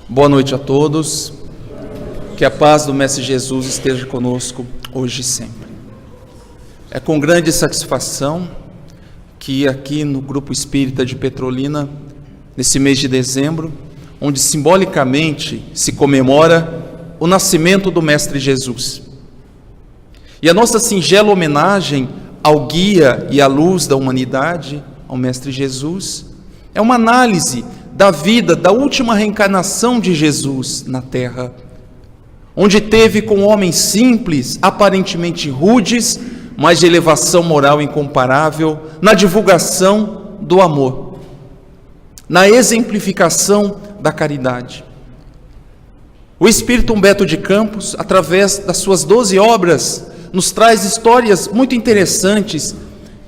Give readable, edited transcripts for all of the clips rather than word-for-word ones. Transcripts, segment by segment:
Boa noite a todos, que a paz do Mestre Jesus esteja conosco hoje e sempre. É com grande satisfação que aqui no Grupo Espírita de Petrolina, nesse mês de dezembro, onde simbolicamente se comemora o nascimento do Mestre Jesus. E a nossa singela homenagem ao guia e à luz da humanidade, ao Mestre Jesus, é uma análise da vida, da última reencarnação de Jesus na Terra, onde teve com homens simples, aparentemente rudes, mas de elevação moral incomparável, na divulgação do amor, na exemplificação da caridade. O Espírito Humberto de Campos, através das suas 12 obras, nos traz histórias muito interessantes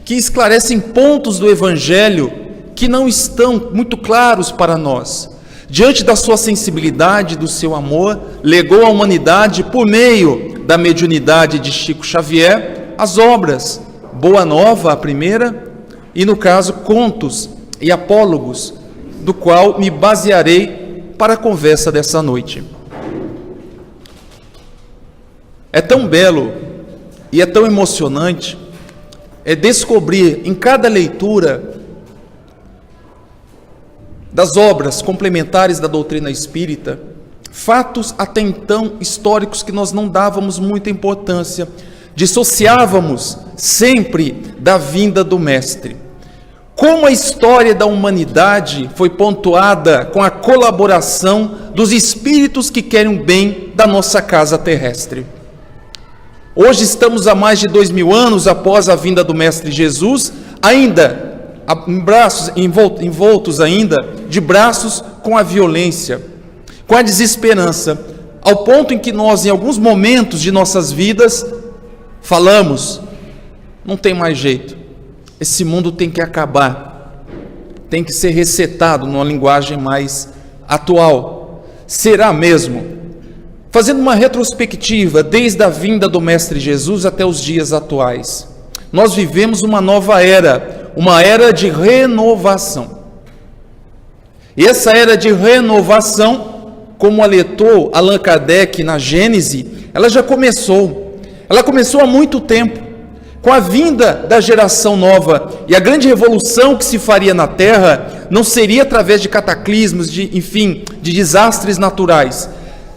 que esclarecem pontos do Evangelho que não estão muito claros para nós. Diante da sua sensibilidade, do seu amor, legou à humanidade, por meio da mediunidade de Chico Xavier, as obras Boa Nova, a primeira, e no caso Contos e Apólogos, do qual me basearei para a conversa dessa noite. É tão belo e é tão emocionante descobrir em cada leitura das obras complementares da doutrina espírita, fatos até então históricos que nós não dávamos muita importância, dissociávamos sempre da vinda do Mestre. Como a história da humanidade foi pontuada com a colaboração dos espíritos que querem o bem da nossa casa terrestre. Hoje estamos a mais de 2000 anos após a vinda do Mestre Jesus, ainda envoltos ainda de braços com a violência, com a desesperança, ao ponto em que nós, em alguns momentos de nossas vidas, falamos: não tem mais jeito, esse mundo tem que acabar, tem que ser resetado numa linguagem mais atual. Será mesmo? Fazendo uma retrospectiva desde a vinda do Mestre Jesus até os dias atuais, nós vivemos uma nova era, uma era de renovação. E essa era de renovação, como alertou Allan Kardec na Gênese, ela já começou. Ela começou há muito tempo, com a vinda da geração nova. E a grande revolução que se faria na Terra não seria através de cataclismos, de desastres naturais.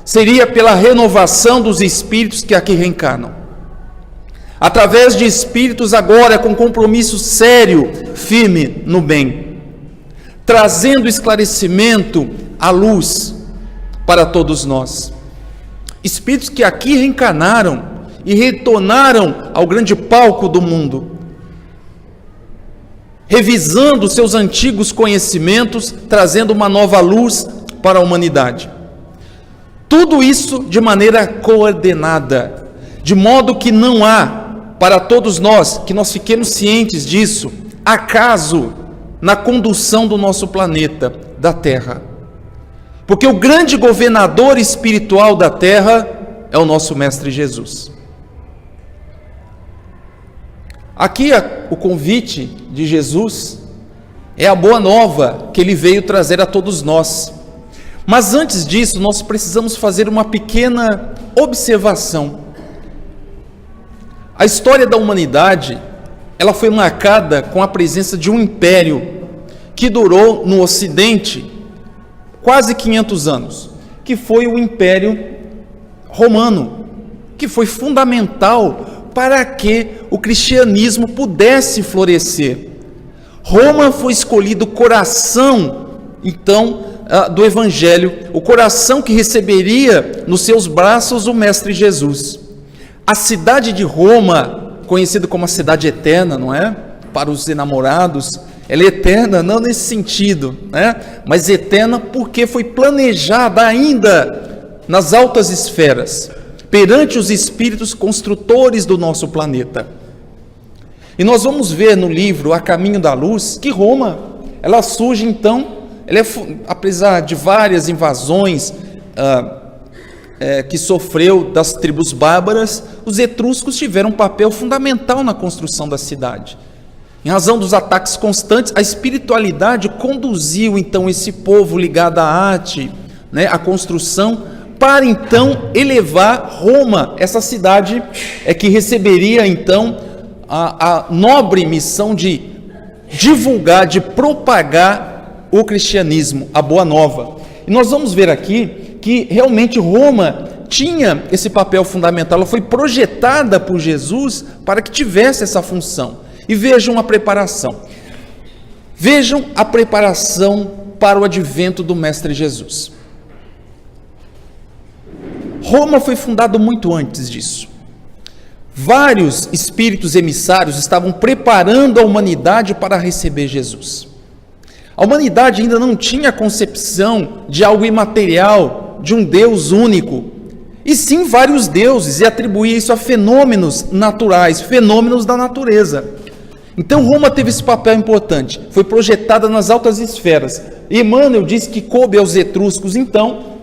Seria pela renovação dos espíritos que aqui reencarnam. Através de espíritos agora com compromisso sério, firme no bem, trazendo esclarecimento à luz para todos nós. Espíritos que aqui reencarnaram e retornaram ao grande palco do mundo, revisando seus antigos conhecimentos, trazendo uma nova luz para a humanidade. Tudo isso de maneira coordenada, de modo que não há, para todos nós, que nós fiquemos cientes disso, acaso na condução do nosso planeta, da Terra. Porque o grande governador espiritual da Terra é o nosso Mestre Jesus. Aqui o convite de Jesus é a boa nova que ele veio trazer a todos nós. Mas antes disso, nós precisamos fazer uma pequena observação. A história da humanidade, ela foi marcada com a presença de um império que durou no Ocidente quase 500 anos, que foi o Império Romano, que foi fundamental para que o cristianismo pudesse florescer. Roma foi escolhido o coração, então, do Evangelho, o coração que receberia nos seus braços o Mestre Jesus. A cidade de Roma, conhecida como a cidade eterna, não é? Para os enamorados, ela é eterna não nesse sentido, né? Mas eterna porque foi planejada ainda nas altas esferas, perante os espíritos construtores do nosso planeta. E nós vamos ver no livro A Caminho da Luz que Roma, ela surge então, apesar de várias invasões que sofreu das tribos bárbaras, os etruscos tiveram um papel fundamental na construção da cidade. Em razão dos ataques constantes, a espiritualidade conduziu então esse povo ligado à arte, né, a construção, para então elevar Roma, essa cidade que receberia então a nobre missão de divulgar, de propagar o cristianismo, a boa nova. E nós vamos ver aqui que realmente Roma tinha esse papel fundamental, ela foi projetada por Jesus para que tivesse essa função. E vejam a preparação. Vejam a preparação para o advento do Mestre Jesus. Roma foi fundada muito antes disso. Vários espíritos emissários estavam preparando a humanidade para receber Jesus. A humanidade ainda não tinha a concepção de algo imaterial, de um Deus único, e sim vários deuses, e atribuía isso a fenômenos naturais, fenômenos da natureza. Então Roma teve esse papel importante, foi projetada nas altas esferas. E Emmanuel disse que coube aos etruscos, então,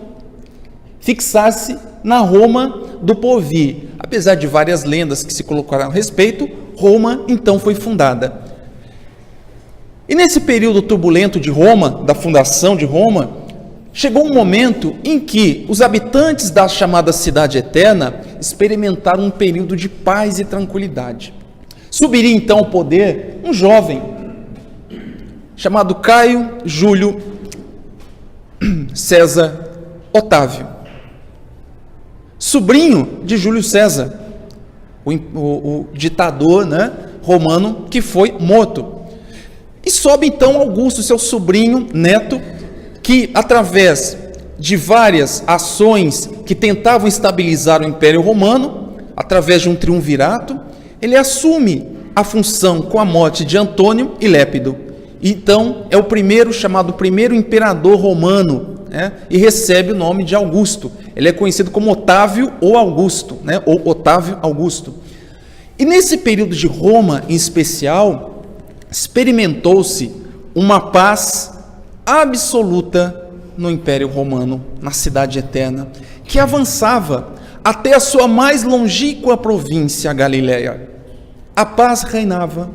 fixar-se na Roma do porvir. Apesar de várias lendas que se colocaram a respeito, Roma então foi fundada. E nesse período turbulento de Roma, da fundação de Roma, chegou um momento em que os habitantes da chamada Cidade Eterna experimentaram um período de paz e tranquilidade. Subiria então ao poder um jovem chamado Caio Júlio César Otávio, sobrinho de Júlio César, o ditador, né, romano, que foi morto. E sobe então Augusto, seu sobrinho, neto, que através de várias ações que tentavam estabilizar o Império Romano, através de um triunvirato, ele assume a função com a morte de Antônio e Lépido. Então é o primeiro, chamado primeiro imperador romano, né, e recebe o nome de Augusto. Ele é conhecido como Otávio ou Augusto, né, ou Otávio Augusto. E nesse período de Roma, em especial, experimentou-se uma paz absoluta no Império Romano, na Cidade Eterna, que avançava até a sua mais longínqua província, a Galileia. A paz reinava.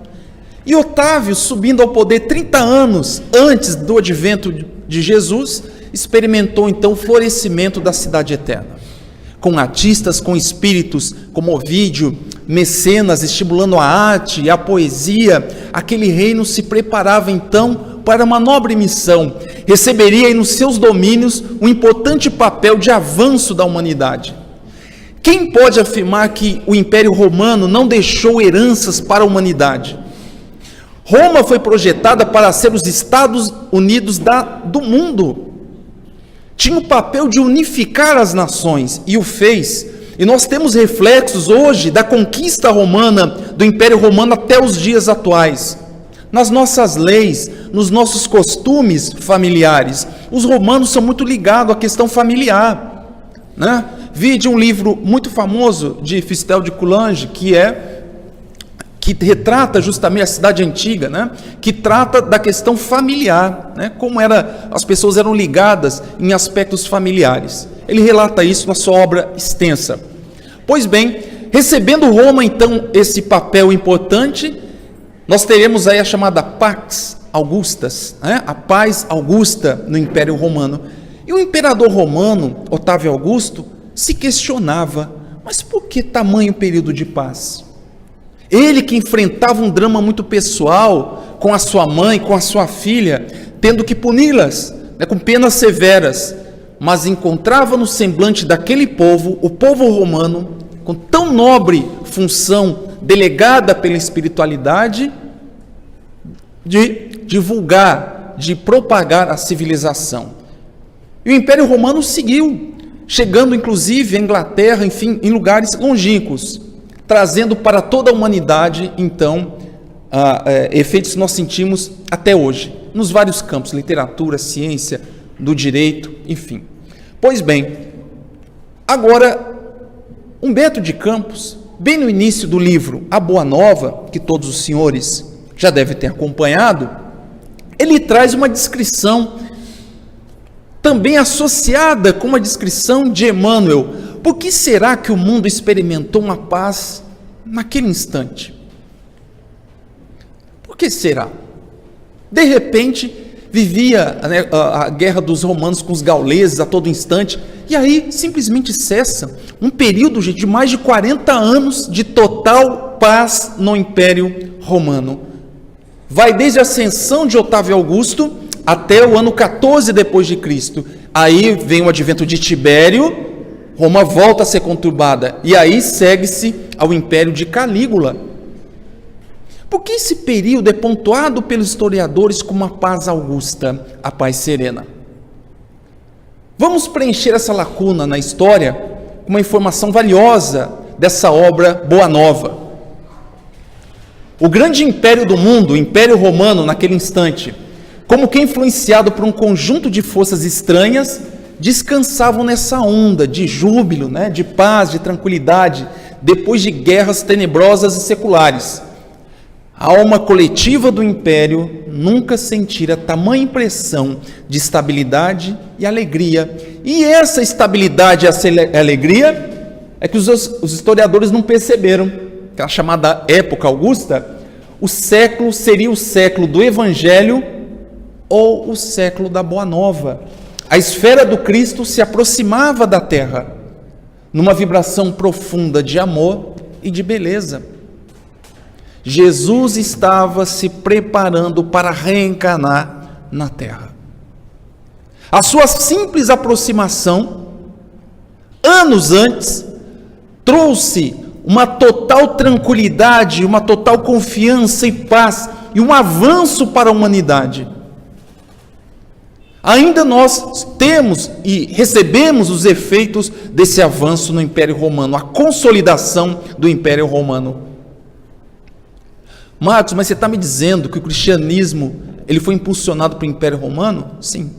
E Otávio, subindo ao poder 30 anos antes do advento de Jesus, experimentou então o florescimento da Cidade Eterna, com artistas, com espíritos como Ovídio, mecenas, estimulando a arte e a poesia. Aquele reino se preparava então para uma nobre missão, receberia nos seus domínios um importante papel de avanço da humanidade. Quem pode afirmar que o Império Romano não deixou heranças para a humanidade? Roma foi projetada para ser os Estados Unidos do mundo. Tinha o papel de unificar as nações e o fez. E nós temos reflexos hoje da conquista romana, do Império Romano até os dias atuais. Nas nossas leis, nos nossos costumes familiares. Os romanos são muito ligados à questão familiar, né? Vi de um livro muito famoso de Fistel de Coulanges, que retrata justamente a cidade antiga, né? Que trata da questão familiar, né? Como as pessoas eram ligadas em aspectos familiares. Ele relata isso na sua obra extensa. Pois bem, recebendo Roma então esse papel importante, nós teremos aí a chamada Pax Augustas, né? A paz augusta no Império Romano. E o imperador romano, Otávio Augusto, se questionava, mas por que tamanho período de paz? Ele que enfrentava um drama muito pessoal com a sua mãe, com a sua filha, tendo que puni-las, né, com penas severas, mas encontrava no semblante daquele povo, o povo romano, com tão nobre função delegada pela espiritualidade, de divulgar, de propagar a civilização. E o Império Romano seguiu, chegando inclusive à Inglaterra, enfim, em lugares longínquos, trazendo para toda a humanidade, então, efeitos que nós sentimos até hoje, nos vários campos, literatura, ciência, do direito, enfim. Pois bem, agora, Humberto de Campos, bem no início do livro A Boa Nova, que todos os senhores já devem ter acompanhado, ele traz uma descrição também associada com uma descrição de Emmanuel. Por que será que o mundo experimentou uma paz naquele instante? Por que será? De repente, vivia, né, a guerra dos romanos com os gauleses a todo instante, e aí simplesmente cessa um período, gente, de mais de 40 anos de total paz no Império Romano. Vai desde a ascensão de Otávio Augusto até o ano 14 depois de Cristo. Aí vem o advento de Tibério, Roma volta a ser conturbada, e aí segue-se ao Império de Calígula. Por que esse período é pontuado pelos historiadores como a paz augusta, a paz serena? Vamos preencher essa lacuna na história com uma informação valiosa dessa obra Boa Nova. O grande império do mundo, o Império Romano, naquele instante, como que influenciado por um conjunto de forças estranhas, descansavam nessa onda de júbilo, né, de paz, de tranquilidade, depois de guerras tenebrosas e seculares. A alma coletiva do império nunca sentira tamanha impressão de estabilidade e alegria. E essa estabilidade e alegria é que os historiadores não perceberam. Aquela chamada época augusta, o século seria o século do Evangelho ou o século da Boa Nova. A esfera do Cristo se aproximava da terra, numa vibração profunda de amor e de beleza. Jesus estava se preparando para reencarnar na terra. A sua simples aproximação, anos antes, trouxe uma total tranquilidade, uma total confiança e paz e um avanço para a humanidade. Ainda nós temos e recebemos os efeitos desse avanço no Império Romano, a consolidação do Império Romano. Marcos, mas você está me dizendo que o cristianismo ele foi impulsionado pelo Império Romano? Sim.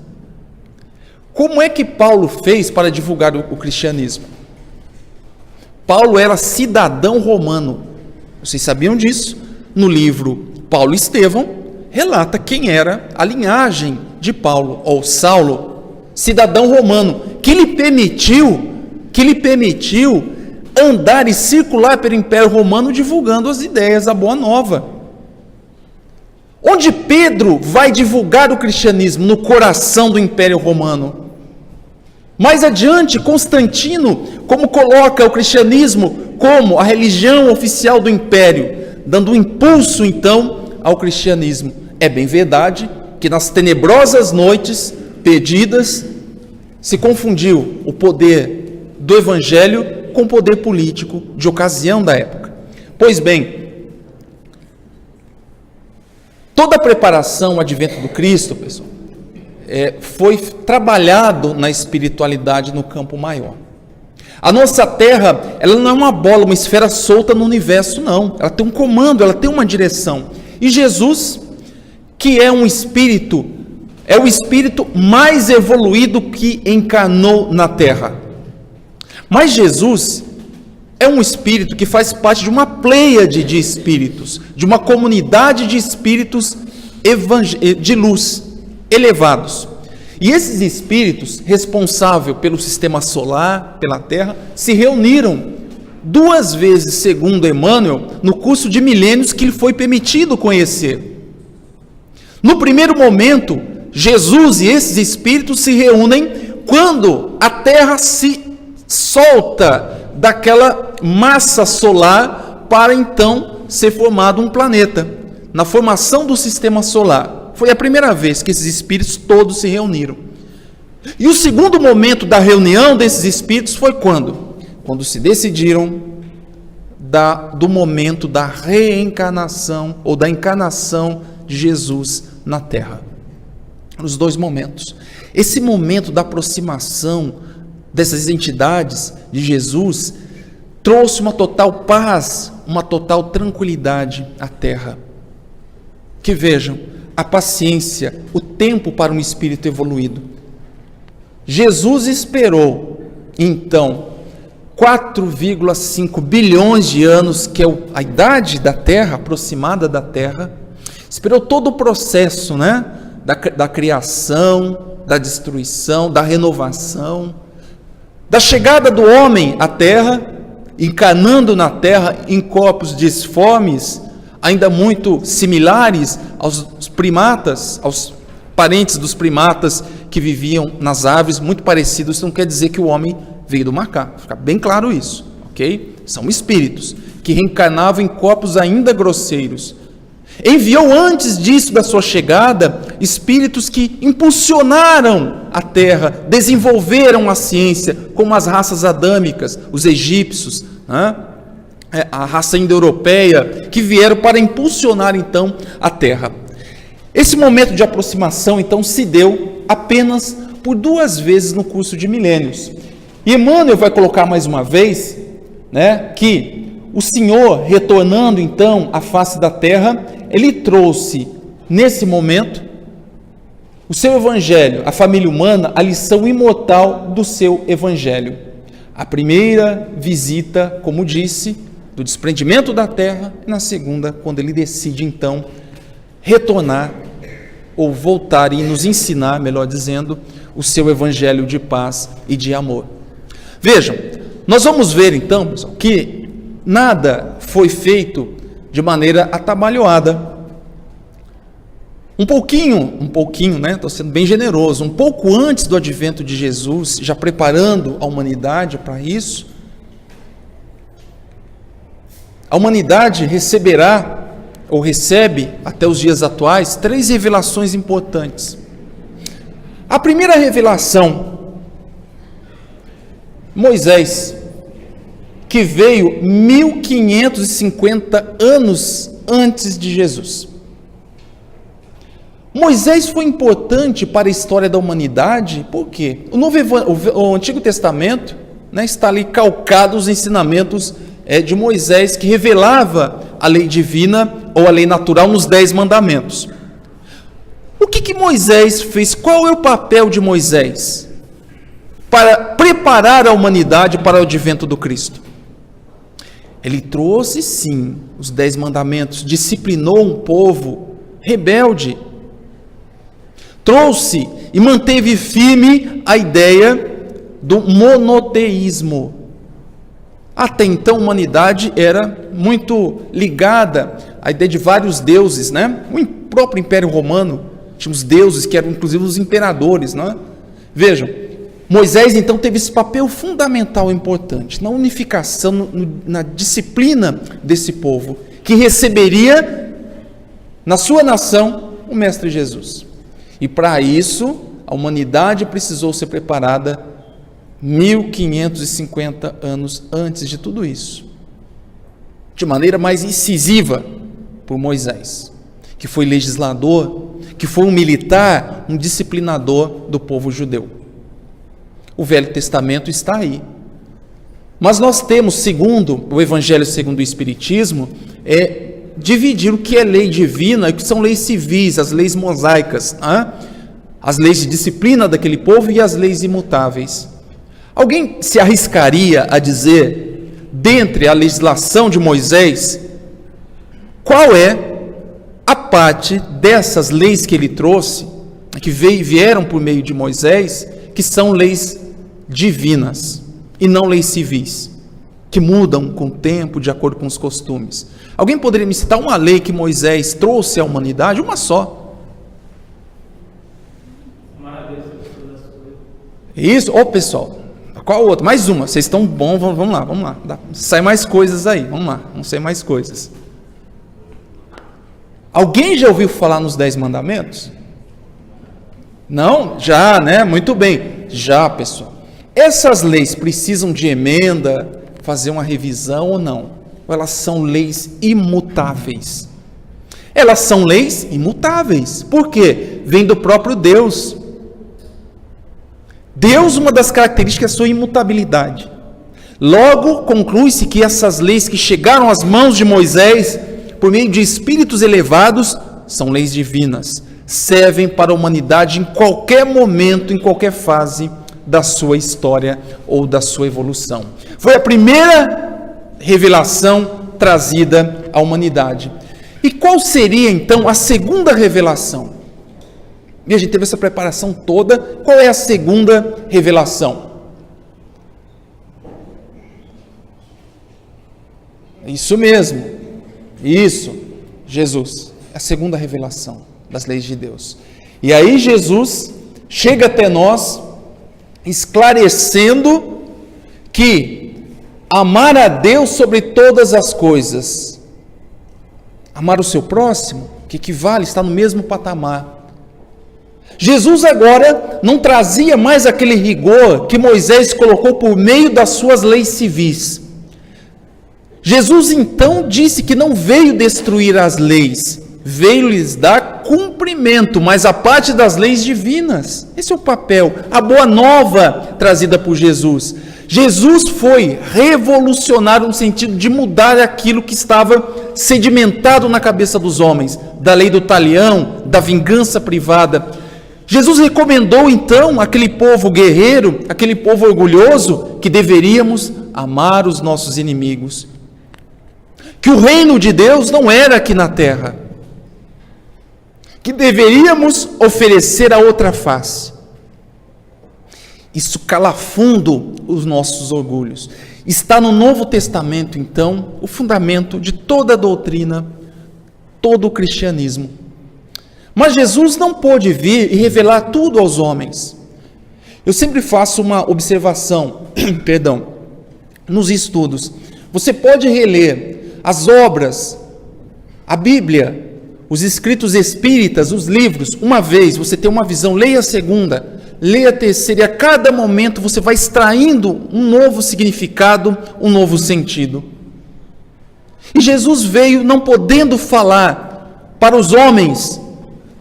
Como é que Paulo fez para divulgar o cristianismo? Paulo era cidadão romano. Vocês sabiam disso? No livro Paulo e Estevão, relata quem era a linhagem de Paulo, ou Saulo, cidadão romano, que lhe permitiu andar e circular pelo Império Romano divulgando as ideias da Boa Nova. Onde Pedro vai divulgar o cristianismo? No coração do Império Romano. Mais adiante, Constantino, como coloca o cristianismo como a religião oficial do Império, dando um impulso então ao cristianismo. É bem verdade que nas tenebrosas noites perdidas se confundiu o poder do Evangelho com o poder político de ocasião da época. Pois bem, toda a preparação ao advento do Cristo, pessoal, foi trabalhado na espiritualidade no campo maior. A nossa Terra, ela não é uma bola, uma esfera solta no universo, não. Ela tem um comando, ela tem uma direção. E Jesus, que é um espírito, é o espírito mais evoluído que encarnou na Terra. Mas Jesus é um espírito que faz parte de uma pleiade de espíritos, de uma comunidade de espíritos de luz, elevados. E esses espíritos, responsáveis pelo sistema solar, pela Terra, se reuniram 2 vezes, segundo Emmanuel, no curso de milênios que lhe foi permitido conhecer. No primeiro momento, Jesus e esses espíritos se reúnem quando a Terra se solta daquela massa solar para então ser formado um planeta. Na formação do sistema solar, foi a primeira vez que esses espíritos todos se reuniram. E o segundo momento da reunião desses espíritos foi quando? Quando se decidiram do momento da reencarnação ou da encarnação de Jesus na Terra. Os 2 momentos. Esse momento da aproximação dessas entidades de Jesus trouxe uma total paz, uma total tranquilidade à Terra. Que vejam, a paciência, o tempo para um espírito evoluído. Jesus esperou, então, 4,5 bilhões de anos, que é a idade da Terra, aproximada da Terra, esperou todo o processo, né, da criação, da destruição, da renovação, da chegada do homem à Terra, encarnando na Terra em corpos disformes, ainda muito similares aos primatas, aos parentes dos primatas que viviam nas árvores, muito parecidos. Isso não quer dizer que o homem veio do macaco, fica bem claro isso, ok? São espíritos que reencarnavam em corpos ainda grosseiros. Enviou antes disso, da sua chegada, espíritos que impulsionaram a terra, desenvolveram a ciência, como as raças adâmicas, os egípcios, a raça indo-europeia, que vieram para impulsionar então a terra. Esse momento de aproximação então se deu apenas por 2 vezes no curso de milênios. E Emmanuel vai colocar mais uma vez, que o Senhor, retornando então à face da terra, ele trouxe nesse momento o seu evangelho, a família humana, a lição imortal do seu evangelho. A primeira visita, como disse, do desprendimento da terra, e na segunda, quando ele decide então retornar ou voltar e nos ensinar, melhor dizendo, o seu evangelho de paz e de amor. Vejam, nós vamos ver então, pessoal, que nada foi feito de maneira atabalhoada. Um pouquinho, estou sendo bem generoso, um pouco antes do advento de Jesus, já preparando a humanidade para isso, a humanidade receberá, ou recebe, até os dias atuais, 3 revelações importantes. A primeira revelação, Moisés, que veio 1550 anos antes de Jesus. Moisés foi importante para a história da humanidade, por quê? O Antigo Testamento, está ali calcado os ensinamentos de Moisés, que revelava a lei divina ou a lei natural nos 10 mandamentos. O que Moisés fez? Qual é o papel de Moisés para preparar a humanidade para o advento do Cristo? Ele trouxe, sim, os 10 mandamentos, disciplinou um povo rebelde, trouxe e manteve firme a ideia do monoteísmo. Até então a humanidade era muito ligada à ideia de vários deuses, O próprio Império Romano tinha os deuses que eram inclusive os imperadores, Vejam, Moisés então teve esse papel fundamental e importante na unificação, na disciplina desse povo, que receberia na sua nação o Mestre Jesus. E para isso a humanidade precisou ser preparada 1550 anos antes de tudo isso, de maneira mais incisiva por Moisés, que foi legislador, que foi um militar, um disciplinador do povo judeu. O Velho Testamento está aí. Mas nós temos, segundo o Evangelho segundo o Espiritismo, dividir o que é lei divina e o que são leis civis, as leis mosaicas, as leis de disciplina daquele povo e as leis imutáveis. Alguém se arriscaria a dizer, dentre a legislação de Moisés, qual é a parte dessas leis que ele trouxe, que vieram por meio de Moisés, que são leis divinas e não leis civis, que mudam com o tempo, de acordo com os costumes? Alguém poderia me citar uma lei que Moisés trouxe à humanidade? Uma só. Isso, pessoal, qual outra? Mais uma, vocês estão bons, vamos lá, sai mais coisas aí, vamos sair mais coisas. Alguém já ouviu falar nos 10 mandamentos? Não? Já, Muito bem, já, pessoal. Essas leis precisam de emenda, fazer uma revisão ou não? Ou elas são leis imutáveis? Elas são leis imutáveis. Por quê? Vem do próprio Deus. Deus, uma das características é a sua imutabilidade. Logo, conclui-se que essas leis que chegaram às mãos de Moisés, por meio de espíritos elevados, são leis divinas. Servem para a humanidade em qualquer momento, em qualquer fase da sua história ou da sua evolução. Foi a primeira revelação trazida à humanidade. E qual seria então a segunda revelação? E a gente teve essa preparação toda. Qual é a segunda revelação? Isso mesmo. Isso. Jesus. A segunda revelação das leis de Deus. E aí Jesus chega até nós, esclarecendo que amar a Deus sobre todas as coisas, amar o seu próximo, que equivale, está no mesmo patamar. Jesus agora não trazia mais aquele rigor que Moisés colocou por meio das suas leis civis. Jesus então disse que não veio destruir as leis, veio lhes dar cumprimento, mas a parte das leis divinas. Esse é o papel, a boa nova trazida por Jesus. Jesus foi revolucionário no sentido de mudar aquilo que estava sedimentado na cabeça dos homens, da lei do talião, da vingança privada. Jesus recomendou então aquele povo guerreiro, aquele povo orgulhoso, que deveríamos amar os nossos inimigos. Que o reino de Deus não era aqui na terra. Que deveríamos oferecer a outra face. Isso cala fundo os nossos orgulhos. Está no Novo Testamento, então, o fundamento de toda a doutrina, todo o cristianismo. Mas Jesus não pôde vir e revelar tudo aos homens. Eu sempre faço uma observação, nos estudos. Você pode reler as obras, a Bíblia, os escritos espíritas, os livros, uma vez, você tem uma visão, leia a segunda, leia a terceira, e a cada momento você vai extraindo um novo significado, um novo sentido. E Jesus veio não podendo falar para os homens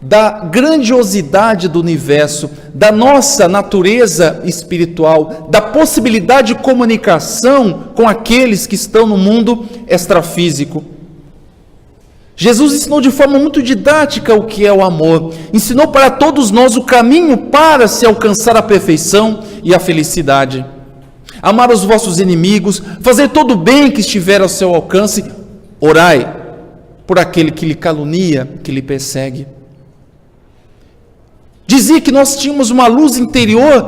da grandiosidade do universo, da nossa natureza espiritual, da possibilidade de comunicação com aqueles que estão no mundo extrafísico. Jesus ensinou de forma muito didática o que é o amor, ensinou para todos nós o caminho para se alcançar a perfeição e a felicidade. Amar os vossos inimigos, fazer todo o bem que estiver ao seu alcance, orai por aquele que lhe calunia, que lhe persegue. Dizia que nós tínhamos uma luz interior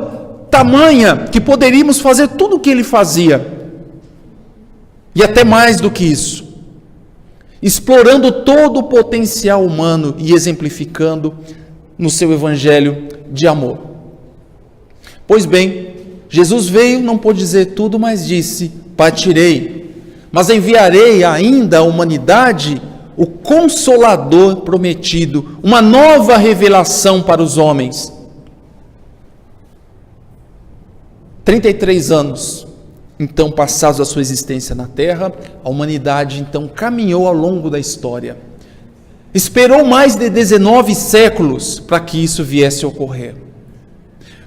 tamanha que poderíamos fazer tudo o que ele fazia. E até mais do que isso. Explorando todo o potencial humano e exemplificando no seu evangelho de amor. Pois bem, Jesus veio, não pôde dizer tudo, mas disse: partirei, mas enviarei ainda à humanidade o Consolador prometido, uma nova revelação para os homens. 33 anos, então, passados a sua existência na Terra, a humanidade, então, caminhou ao longo da história. Esperou mais de 19 séculos para que isso viesse a ocorrer.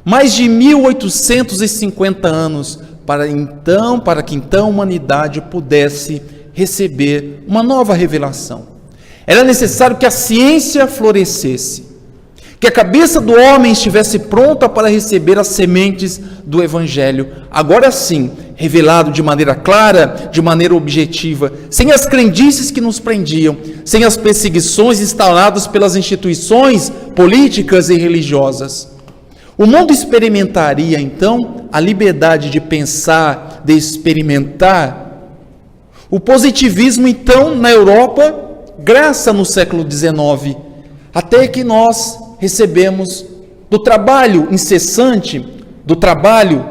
Mais de 1850 anos para que então a humanidade pudesse receber uma nova revelação. Era necessário que a ciência florescesse, que a cabeça do homem estivesse pronta para receber as sementes do Evangelho, agora sim, revelado de maneira clara, de maneira objetiva, sem as crendices que nos prendiam, sem as perseguições instauradas pelas instituições políticas e religiosas. O mundo experimentaria então a liberdade de pensar, de experimentar. O positivismo, então, na Europa, graça no século XIX, até que nós recebemos do trabalho incessante, do trabalho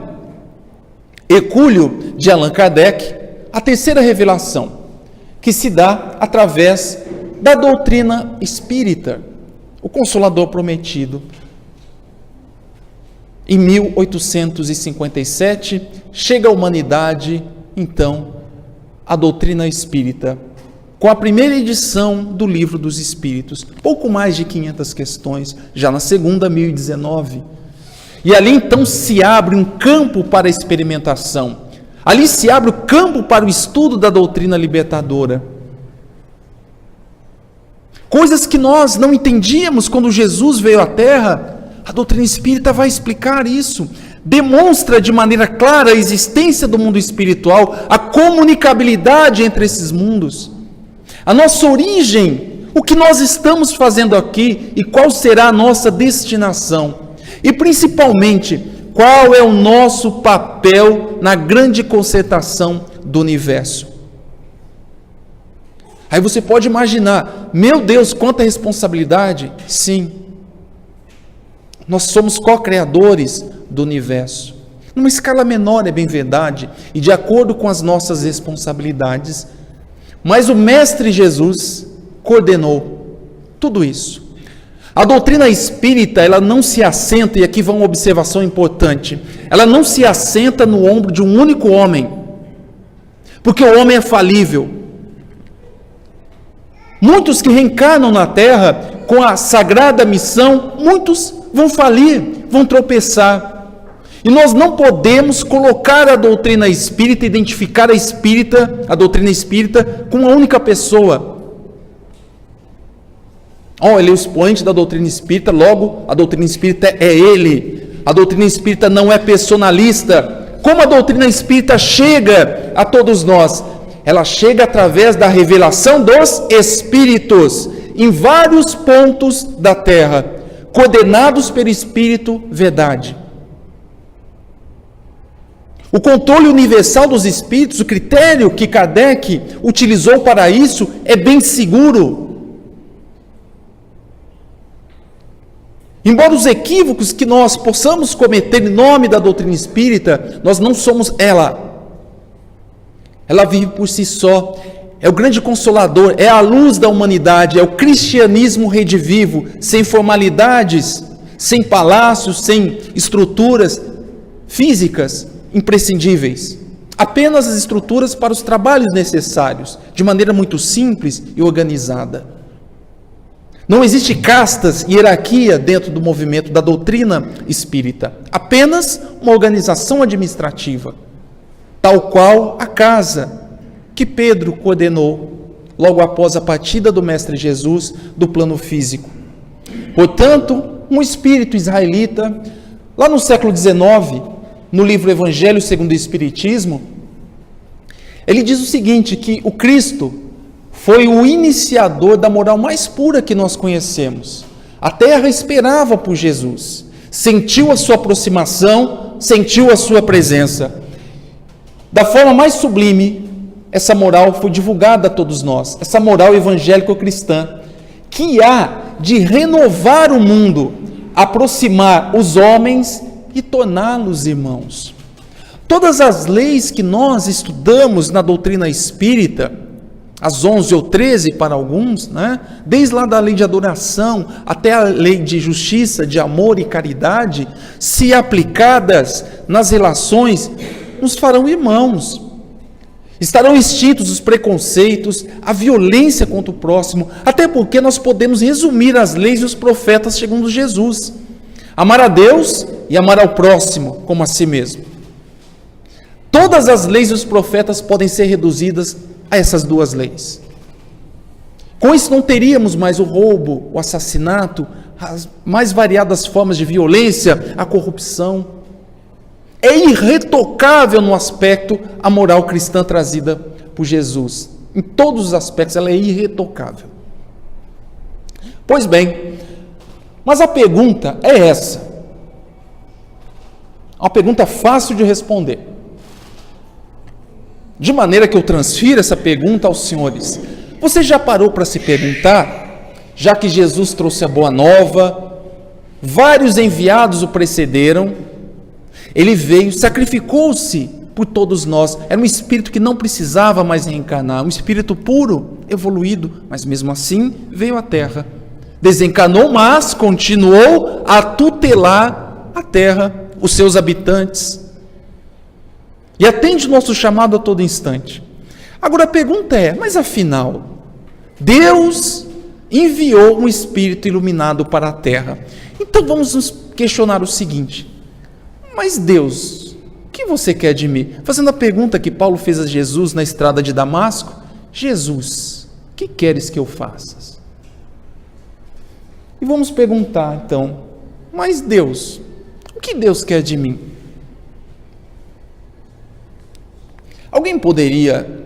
hercúleo de Allan Kardec, a terceira revelação, que se dá através da doutrina espírita, o Consolador prometido. Em 1857, chega à humanidade, então, a doutrina espírita, com a primeira edição do Livro dos Espíritos, pouco mais de 500 questões, já na segunda, 1019. E ali então se abre um campo para a experimentação, ali se abre o campo para o estudo da doutrina libertadora. Coisas que nós não entendíamos quando Jesus veio à Terra, a doutrina espírita vai explicar isso. Demonstra de maneira clara a existência do mundo espiritual, a comunicabilidade entre esses mundos, a nossa origem, o que nós estamos fazendo aqui e qual será a nossa destinação. E principalmente, qual é o nosso papel na grande concertação do universo. Aí você pode imaginar, meu Deus, quanta responsabilidade. Sim, Nós somos co-criadores do universo. Numa escala menor, é bem verdade, e de acordo com as nossas responsabilidades. Mas o Mestre Jesus coordenou tudo isso. A doutrina espírita, ela não se assenta, e aqui vai uma observação importante, ela não se assenta no ombro de um único homem, porque o homem é falível. Muitos que reencarnam na Terra com a sagrada missão, muitos vão falir, vão tropeçar. E nós não podemos colocar a doutrina espírita, identificar a doutrina espírita com uma única pessoa. Ele é o expoente da doutrina espírita, logo a doutrina espírita é ele. A doutrina espírita não é personalista. Como a doutrina espírita chega a todos nós? Ela chega através da revelação dos espíritos, em vários pontos da terra, coordenados pelo Espírito Verdade. O controle universal dos espíritos, o critério que Kardec utilizou para isso, é bem seguro. Embora os equívocos que nós possamos cometer em nome da doutrina espírita, nós não somos ela. Ela vive por si só, é o grande consolador, é a luz da humanidade, é o cristianismo redivivo, sem formalidades, sem palácios, sem estruturas físicas imprescindíveis. Apenas as estruturas para os trabalhos necessários, de maneira muito simples e organizada. Não existe castas e hierarquia dentro do movimento da doutrina espírita, apenas uma organização administrativa, tal qual a casa que Pedro coordenou logo após a partida do Mestre Jesus do plano físico. Portanto, um espírito israelita, lá no século XIX, no livro Evangelho segundo o Espiritismo, ele diz o seguinte, que o Cristo foi o iniciador da moral mais pura que nós conhecemos. A terra esperava por Jesus, sentiu a sua aproximação, sentiu a sua presença. Da forma mais sublime, essa moral foi divulgada a todos nós, essa moral evangélico-cristã, que há de renovar o mundo, aproximar os homens e torná-los irmãos. Todas as leis que nós estudamos na doutrina espírita, as 11 ou 13 para alguns, desde lá da lei de adoração até a lei de justiça, de amor e caridade, se aplicadas nas relações, nos farão irmãos. Estarão extintos os preconceitos, a violência contra o próximo, até porque nós podemos resumir as leis e os profetas segundo Jesus: amar a Deus e amar ao próximo como a si mesmo. Todas as leis e os profetas podem ser reduzidas a essas duas leis. Com isso não teríamos mais o roubo, o assassinato, as mais variadas formas de violência, a corrupção. É irretocável no aspecto a moral cristã trazida por Jesus. Em todos os aspectos ela é irretocável. Pois bem, mas a pergunta é essa. Uma pergunta fácil de responder. De maneira que eu transfiro essa pergunta aos senhores. Você já parou para se perguntar, já que Jesus trouxe a boa nova, vários enviados o precederam, ele veio, sacrificou-se por todos nós, era um espírito que não precisava mais reencarnar, um espírito puro, evoluído, mas mesmo assim veio à Terra, desencarnou, mas continuou a tutelar a Terra, os seus habitantes, e atende o nosso chamado a todo instante. Agora a pergunta é, mas afinal, Deus enviou um espírito iluminado para a Terra, então vamos nos questionar o seguinte: mas Deus, o que você quer de mim? Fazendo a pergunta que Paulo fez a Jesus na estrada de Damasco: Jesus, o que queres que eu faça? E vamos perguntar então, mas Deus, o que Deus quer de mim? Alguém poderia,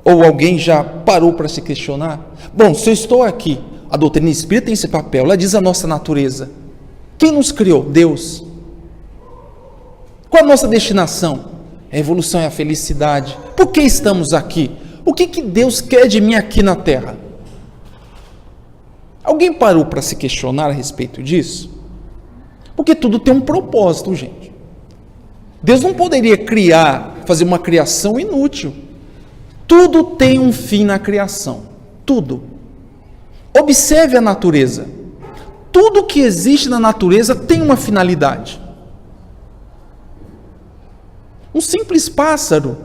ou alguém já parou para se questionar? Bom, se eu estou aqui, a doutrina espírita tem esse papel, ela diz a nossa natureza. Quem nos criou? Deus. Qual a nossa destinação? A evolução e a felicidade. Por que estamos aqui? O que Deus quer de mim aqui na Terra? Alguém parou para se questionar a respeito disso? Porque tudo tem um propósito, gente. Deus não poderia fazer uma criação inútil. Tudo tem um fim na criação. Tudo. Observe a natureza. Tudo que existe na natureza tem uma finalidade. Um simples pássaro,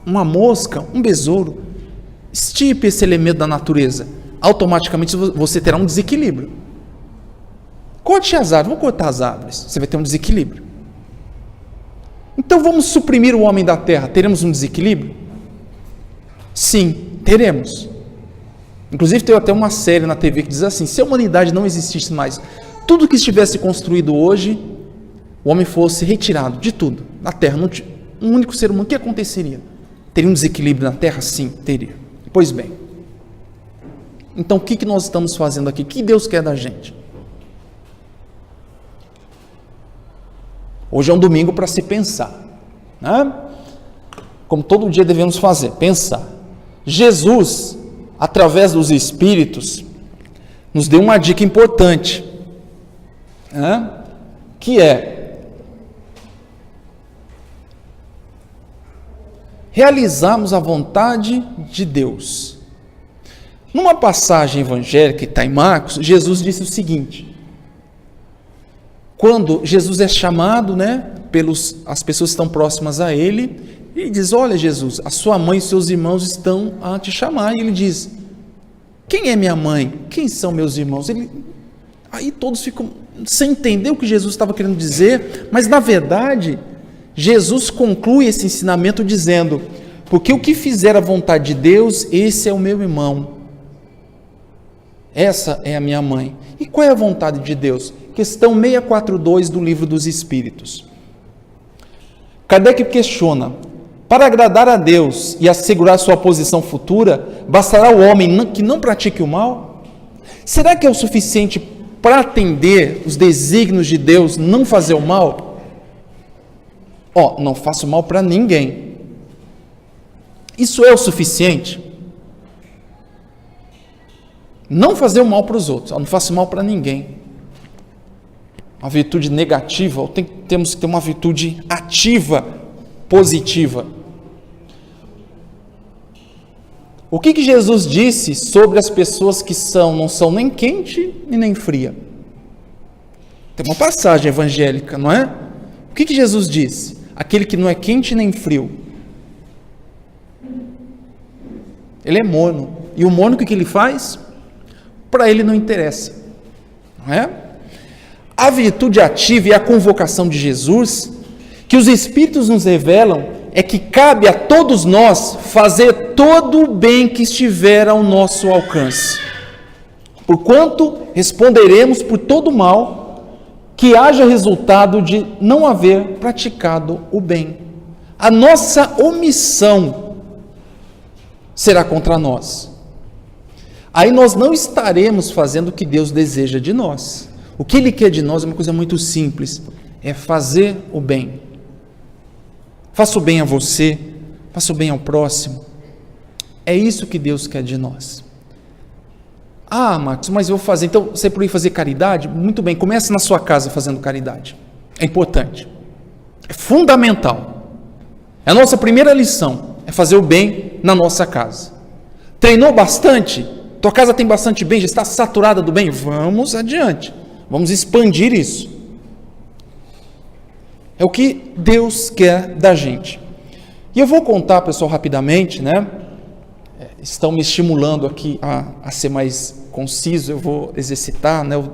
uma mosca, um besouro, estipe esse elemento da natureza, automaticamente você terá um desequilíbrio. Corte as árvores, vou cortar as árvores, você vai ter um desequilíbrio. Então vamos suprimir o homem da terra, teremos um desequilíbrio? Sim, teremos. Inclusive tem até uma série na TV que diz assim: se a humanidade não existisse mais, tudo que estivesse construído hoje, o homem fosse retirado de tudo, da terra, um único ser humano, o que aconteceria? Teria um desequilíbrio na terra? Sim, teria. Pois bem, então o que nós estamos fazendo aqui? O que Deus quer da gente? Hoje é um domingo para se pensar, né? Como todo dia devemos fazer, pensar. Jesus, através dos Espíritos, nos deu uma dica importante, né? Que é realizarmos a vontade de Deus. Numa passagem evangélica que está em Marcos, Jesus disse o seguinte: quando Jesus é chamado, né, as pessoas que estão próximas a ele, ele diz: olha, Jesus, a sua mãe e seus irmãos estão a te chamar. E ele diz: quem é minha mãe? Quem são meus irmãos? Aí todos ficam sem entender o que Jesus estava querendo dizer, mas na verdade Jesus conclui esse ensinamento dizendo: porque o que fizer a vontade de Deus, esse é o meu irmão, essa é a minha mãe. E qual é a vontade de Deus? Questão 642 do Livro dos Espíritos. Kardec questiona: para agradar a Deus e assegurar sua posição futura, bastará o homem que não pratique o mal? Será que é o suficiente para atender os desígnios de Deus não fazer o mal? Não faço mal para ninguém. Isso é o suficiente? Não fazer o mal para os outros. Não faço mal para ninguém. Uma virtude negativa, temos que ter uma virtude ativa, positiva. O que Jesus disse sobre as pessoas que não são nem quente e nem fria? Tem uma passagem evangélica, não é? O que Jesus disse? Aquele que não é quente nem frio, ele é morno. E o morno, o que ele faz? Para ele não interessa, não é? A virtude ativa e a convocação de Jesus, que os Espíritos nos revelam, é que cabe a todos nós fazer todo o bem que estiver ao nosso alcance, porquanto responderemos por todo o mal que haja resultado de não haver praticado o bem. A nossa omissão será contra nós. Aí nós não estaremos fazendo o que Deus deseja de nós. O que Ele quer de nós é uma coisa muito simples, é fazer o bem. Faça o bem a você, faça o bem ao próximo. É isso que Deus quer de nós. Marcos, mas eu vou fazer, então você pode fazer caridade? Muito bem, comece na sua casa fazendo caridade. É importante, é fundamental. É a nossa primeira lição, é fazer o bem na nossa casa. Treinou bastante? Tua casa tem bastante bem, já está saturada do bem? Vamos adiante, vamos expandir isso. É o que Deus quer da gente. E eu vou contar, pessoal, rapidamente, né? Estão me estimulando aqui a ser mais conciso, eu vou exercitar, né, o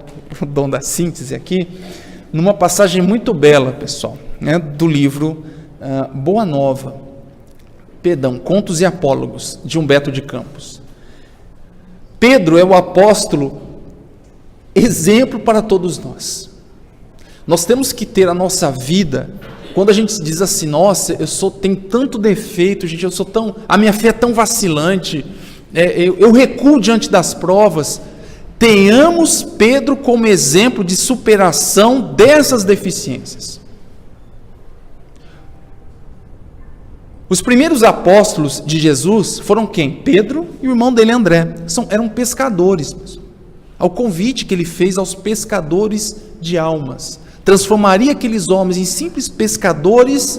dom da síntese aqui, numa passagem muito bela, pessoal, né, do livro Boa Nova, Contos e Apólogos, de Humberto de Campos. Pedro é o apóstolo exemplo para todos nós. Nós temos que ter a nossa vida, quando a gente diz assim: nossa, tenho tanto defeito, gente, a minha fé é tão vacilante, eu recuo diante das provas. Tenhamos Pedro como exemplo de superação dessas deficiências. Os primeiros apóstolos de Jesus foram quem? Pedro e o irmão dele André. Eram pescadores. Ao convite que ele fez aos pescadores de almas. transformaria aqueles homens em simples pescadores,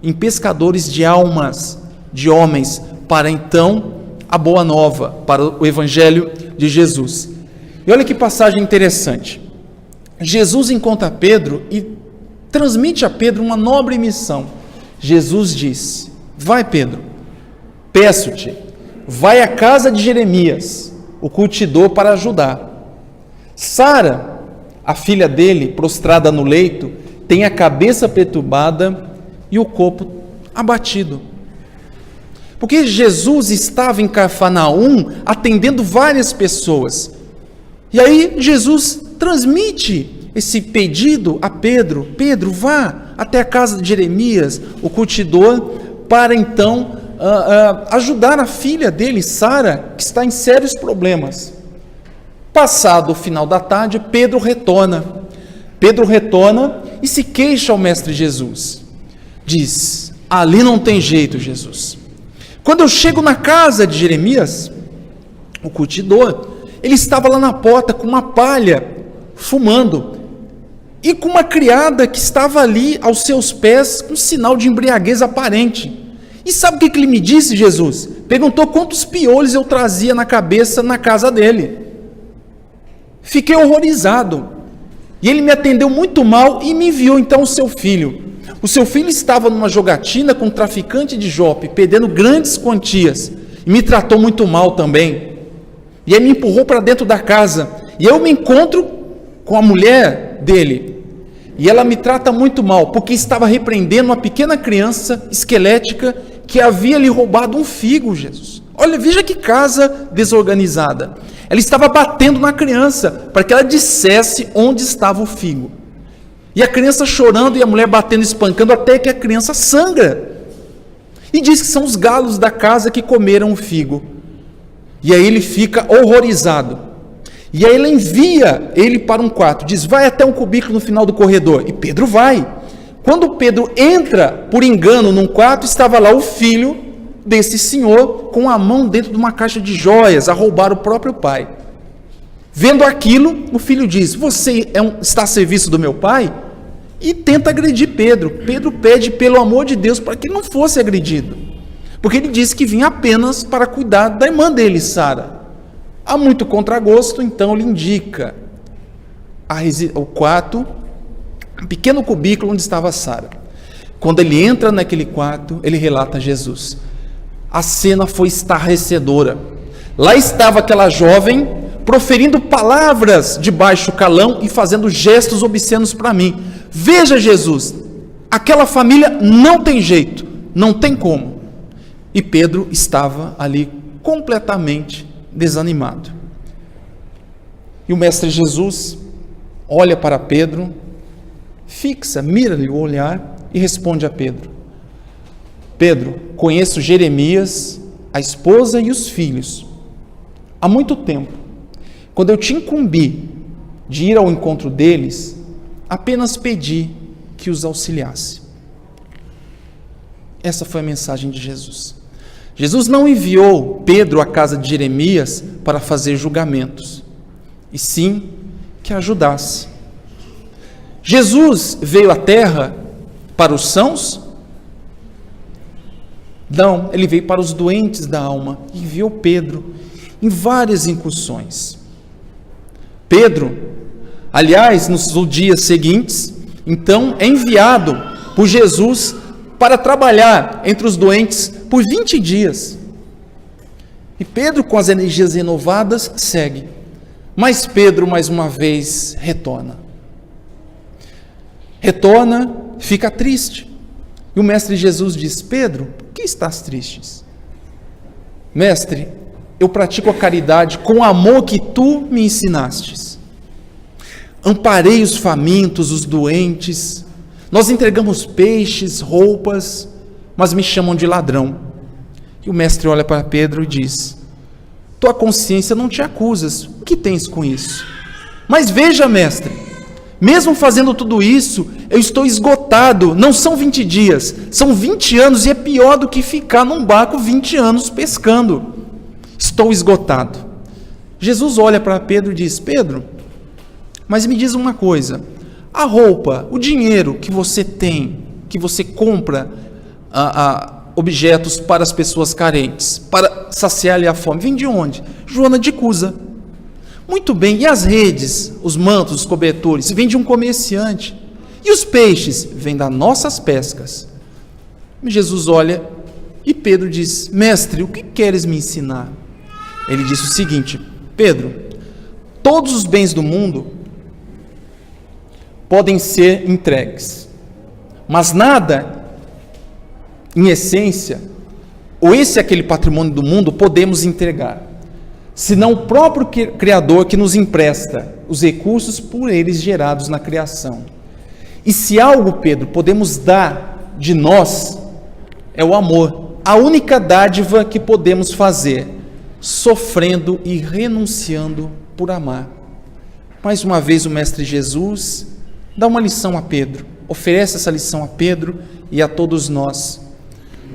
em pescadores de almas, de homens, para então a boa nova, para o evangelho de Jesus. E olha que passagem interessante. Jesus encontra Pedro e transmite a Pedro uma nobre missão. Jesus diz: vai, Pedro, peço-te, vai à casa de Jeremias, o curtidor, para ajudar. Sara, a filha dele, prostrada no leito, tem a cabeça perturbada e o corpo abatido. Porque Jesus estava em Cafarnaum atendendo várias pessoas. E aí Jesus transmite esse pedido a Pedro: Pedro, vá até a casa de Jeremias, o curtidor, para então ajudar a filha dele, Sara, que está em sérios problemas. Passado o final da tarde, Pedro retorna e se queixa ao mestre Jesus. Diz: ali não tem jeito, Jesus. Quando eu chego na casa de Jeremias, o curtidor, ele estava lá na porta com uma palha, fumando, e com uma criada que estava ali aos seus pés, com sinal de embriaguez aparente. E sabe o que ele me disse, Jesus? Perguntou quantos piolhos eu trazia na cabeça na casa dele. Fiquei horrorizado. E ele me atendeu muito mal e me enviou então o seu filho. O seu filho estava numa jogatina com um traficante de Jope, perdendo grandes quantias, e me tratou muito mal também. E aí me empurrou para dentro da casa, e eu me encontro com a mulher dele, e ela me trata muito mal, porque estava repreendendo uma pequena criança esquelética que havia lhe roubado um figo, Jesus. Olha, veja que casa desorganizada. Ela estava batendo na criança, para que ela dissesse onde estava o figo. E a criança chorando e a mulher batendo, espancando, até que a criança sangra. E diz que são os galos da casa que comeram o figo. E aí ele fica horrorizado. E aí ela envia ele para um quarto, diz: vai até um cubículo no final do corredor. E Pedro vai. Quando Pedro entra, por engano, num quarto, estava lá o filho desse senhor, com a mão dentro de uma caixa de joias, a roubar o próprio pai. Vendo aquilo, o filho diz: você está a serviço do meu pai? E tenta agredir Pedro. Pedro pede pelo amor de Deus para que ele não fosse agredido, porque ele disse que vinha apenas para cuidar da irmã dele, Sara. Há muito contragosto, então ele indica o quarto, um pequeno cubículo onde estava Sara. Quando ele entra naquele quarto, ele relata a Jesus. A cena foi estarrecedora. Lá estava aquela jovem proferindo palavras de baixo calão e fazendo gestos obscenos para mim. Veja, Jesus, aquela família não tem jeito, não tem como. E Pedro estava ali completamente desanimado. E o mestre Jesus olha para Pedro, mira-lhe o olhar e responde a Pedro: Pedro, conheço Jeremias, a esposa e os filhos. Há muito tempo, quando eu te incumbi de ir ao encontro deles, apenas pedi que os auxiliasse. Essa foi a mensagem de Jesus. Jesus não enviou Pedro à casa de Jeremias para fazer julgamentos, e sim que ajudasse. Jesus veio à terra para os sãos? Não, ele veio para os doentes da alma, e enviou Pedro em várias incursões. Pedro, aliás, nos dias seguintes, então é enviado por Jesus para trabalhar entre os doentes por 20 dias. E Pedro, com as energias renovadas, segue. Mas Pedro, mais uma vez, retorna, fica triste. E o mestre Jesus diz: Pedro, por que estás triste? Mestre, eu pratico a caridade com o amor que tu me ensinastes. Amparei os famintos, os doentes. Nós entregamos peixes, roupas, mas me chamam de ladrão. E o mestre olha para Pedro e diz: tua consciência não te acusas, o que tens com isso? Mas veja, mestre, mesmo fazendo tudo isso, eu estou esgotado. Não são 20 dias, são 20 anos, e é pior do que ficar num barco 20 anos pescando. Estou esgotado. Jesus olha para Pedro e diz: Pedro, mas me diz uma coisa, A roupa, o dinheiro que você tem, que você compra objetos para as pessoas carentes, para saciar-lhe a fome, vem de onde? Joana de Cusa. Muito bem, e as redes, os mantos, os cobertores, vem de um comerciante. E os peixes? Vêm das nossas pescas. Jesus olha e Pedro diz: mestre, o que queres me ensinar? Ele disse o seguinte: Pedro, todos os bens do mundo podem ser entregues, mas nada, em essência, ou esse é aquele patrimônio do mundo, podemos entregar, senão o próprio Criador que nos empresta os recursos por eles gerados na criação. E se algo, Pedro, podemos dar de nós, é o amor, a única dádiva que podemos fazer, sofrendo e renunciando por amar. Mais uma vez o Mestre Jesus dá uma lição a Pedro, oferece essa lição a Pedro e a todos nós,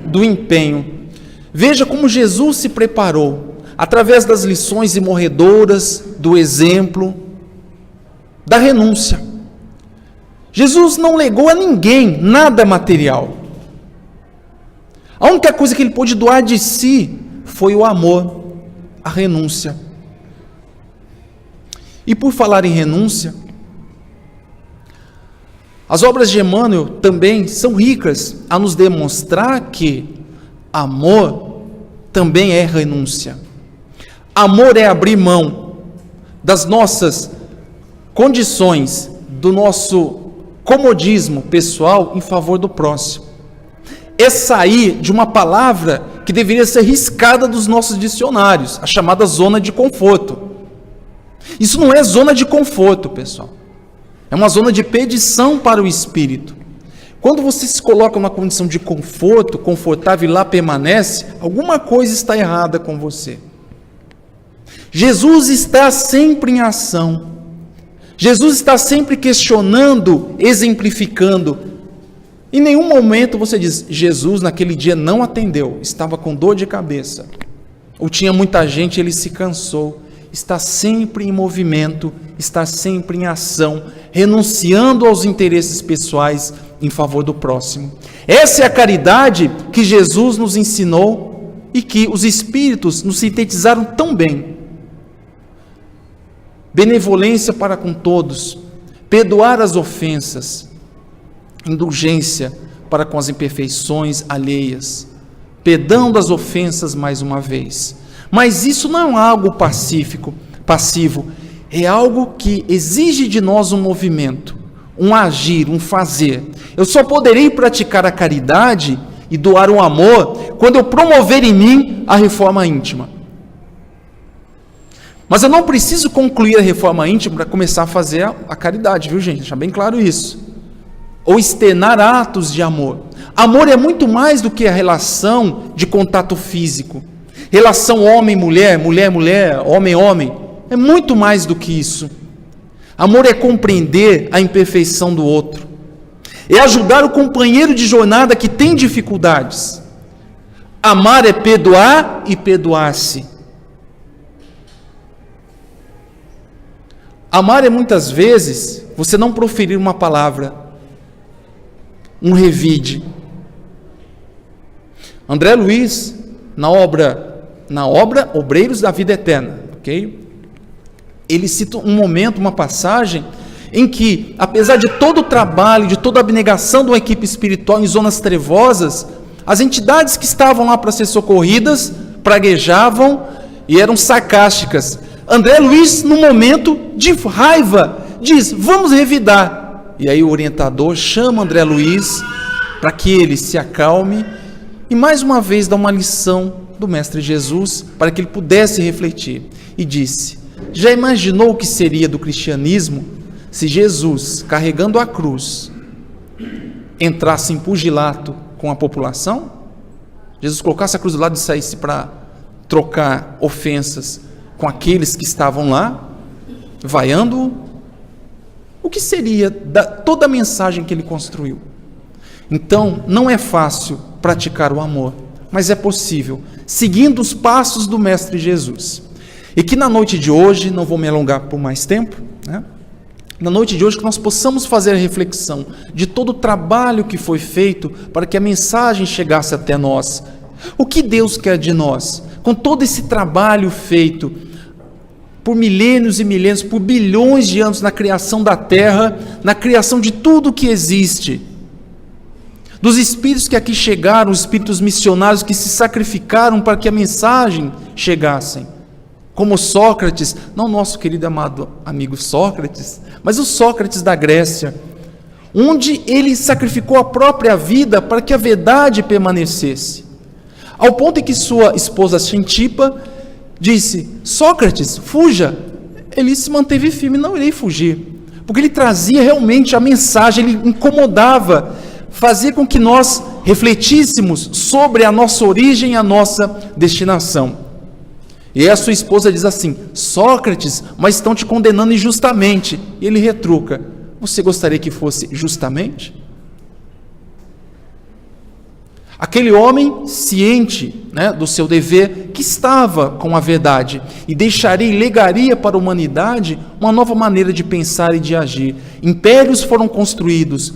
do empenho. Veja como Jesus se preparou, através das lições imorredoras, do exemplo, da renúncia. Jesus não legou a ninguém nada material. A única coisa que ele pôde doar de si foi o amor, a renúncia. E por falar em renúncia, as obras de Emmanuel também são ricas a nos demonstrar que amor também é renúncia. Amor é abrir mão das nossas condições, do nosso comodismo pessoal em favor do próximo. É sair de uma palavra que deveria ser riscada dos nossos dicionários, a chamada zona de conforto. Isso não é zona de conforto, pessoal. É uma zona de perdição para o espírito. Quando você se coloca numa condição de conforto, confortável e lá permanece, alguma coisa está errada com você. Jesus está sempre em ação. Jesus está sempre questionando, exemplificando. Em nenhum momento você diz: Jesus naquele dia não atendeu, estava com dor de cabeça, ou tinha muita gente, ele se cansou. Está sempre em movimento, está sempre em ação, renunciando aos interesses pessoais em favor do próximo. Essa é a caridade que Jesus nos ensinou e que os Espíritos nos sintetizaram tão bem. Benevolência para com todos, perdoar as ofensas, indulgência para com as imperfeições alheias, perdão das ofensas mais uma vez. Mas isso não é algo passivo, é algo que exige de nós um movimento, um agir, um fazer. Eu só poderei praticar a caridade e doar o amor quando eu promover em mim a reforma íntima. Mas eu não preciso concluir a reforma íntima para começar a fazer a caridade, viu, gente? Deixa bem claro isso. Ou externar atos de amor. Amor é muito mais do que a relação de contato físico. Relação homem-mulher, mulher-mulher, homem-homem. É muito mais do que isso. Amor é compreender a imperfeição do outro. É ajudar o companheiro de jornada que tem dificuldades. Amar é perdoar e perdoar-se. Amar é muitas vezes você não proferir uma palavra, um revide. André Luiz, na obra Obreiros da Vida Eterna, ok? Ele cita um momento, uma passagem, em que, apesar de todo o trabalho, de toda a abnegação de uma equipe espiritual em zonas trevosas, as entidades que estavam lá para ser socorridas, praguejavam e eram sarcásticas. André Luiz, num momento de raiva, diz: vamos revidar. E aí o orientador chama André Luiz para que ele se acalme e mais uma vez dá uma lição do Mestre Jesus para que ele pudesse refletir. E disse: já imaginou o que seria do cristianismo se Jesus, carregando a cruz, entrasse em pugilato com a população? Jesus colocasse a cruz do lado e saísse para trocar ofensas com aqueles que estavam lá, vaiando-o? O que seria toda a mensagem que ele construiu? Então, não é fácil praticar o amor, mas é possível, seguindo os passos do Mestre Jesus. E que na noite de hoje, não vou me alongar por mais tempo, né? na noite de hoje, que nós possamos fazer a reflexão de todo o trabalho que foi feito para que a mensagem chegasse até nós. O que Deus quer de nós? Com todo esse trabalho feito por milênios e milênios, por bilhões de anos na criação da terra, na criação de tudo que existe, dos espíritos que aqui chegaram, os espíritos missionários que se sacrificaram para que a mensagem chegasse, como Sócrates, não nosso querido amado amigo Sócrates, mas o Sócrates da Grécia, onde ele sacrificou a própria vida para que a verdade permanecesse, ao ponto em que sua esposa Xantipa disse: Sócrates, fuja. Ele se manteve firme: não irei fugir, porque ele trazia realmente a mensagem, ele incomodava, fazia com que nós refletíssemos sobre a nossa origem e a nossa destinação. E aí a sua esposa diz assim: Sócrates, mas estão te condenando injustamente. E ele retruca: você gostaria que fosse justamente? Aquele homem ciente, do seu dever, que estava com a verdade e deixaria e legaria para a humanidade uma nova maneira de pensar e de agir. Impérios foram construídos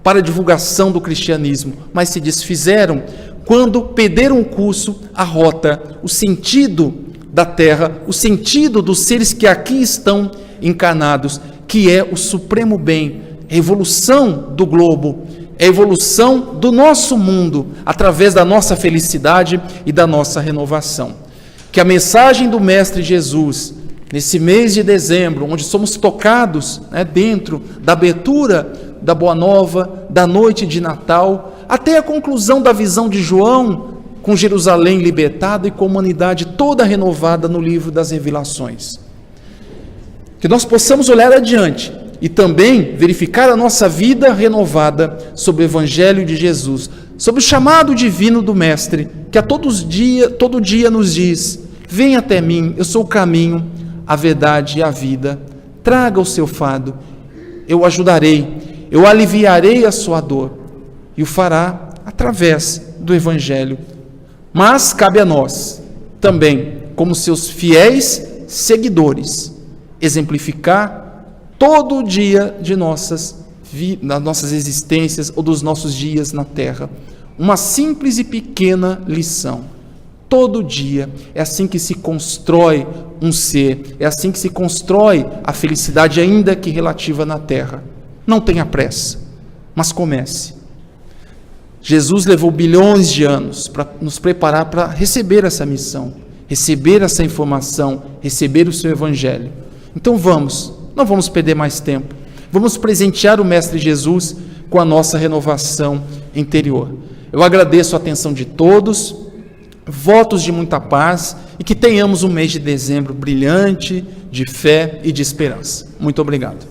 para a divulgação do cristianismo, mas se desfizeram quando perderam o curso, a rota, o sentido da terra, o sentido dos seres que aqui estão encarnados, que é o supremo bem, a evolução do globo, a evolução do nosso mundo, através da nossa felicidade e da nossa renovação. Que a mensagem do Mestre Jesus, nesse mês de dezembro, onde somos tocados dentro da abertura da Boa Nova, da noite de Natal, até a conclusão da visão de João, com Jerusalém libertada e com a humanidade toda renovada no livro das Revelações. Que nós possamos olhar adiante e também verificar a nossa vida renovada sobre o Evangelho de Jesus, sobre o chamado divino do Mestre, que a todo dia nos diz: venha até mim, eu sou o caminho, a verdade e a vida, traga o seu fardo, eu o ajudarei, eu aliviarei a sua dor, e o fará através do Evangelho. Mas cabe a nós, também, como seus fiéis seguidores, exemplificar todo dia de nossas existências ou dos nossos dias na Terra, uma simples e pequena lição. Todo dia, é assim que se constrói um ser, é assim que se constrói a felicidade, ainda que relativa na Terra. Não tenha pressa, mas comece. Jesus levou bilhões de anos para nos preparar para receber essa missão, receber essa informação, receber o seu Evangelho. Então não vamos perder mais tempo. Vamos presentear o Mestre Jesus com a nossa renovação interior. Eu agradeço a atenção de todos, votos de muita paz e que tenhamos um mês de dezembro brilhante, de fé e de esperança. Muito obrigado.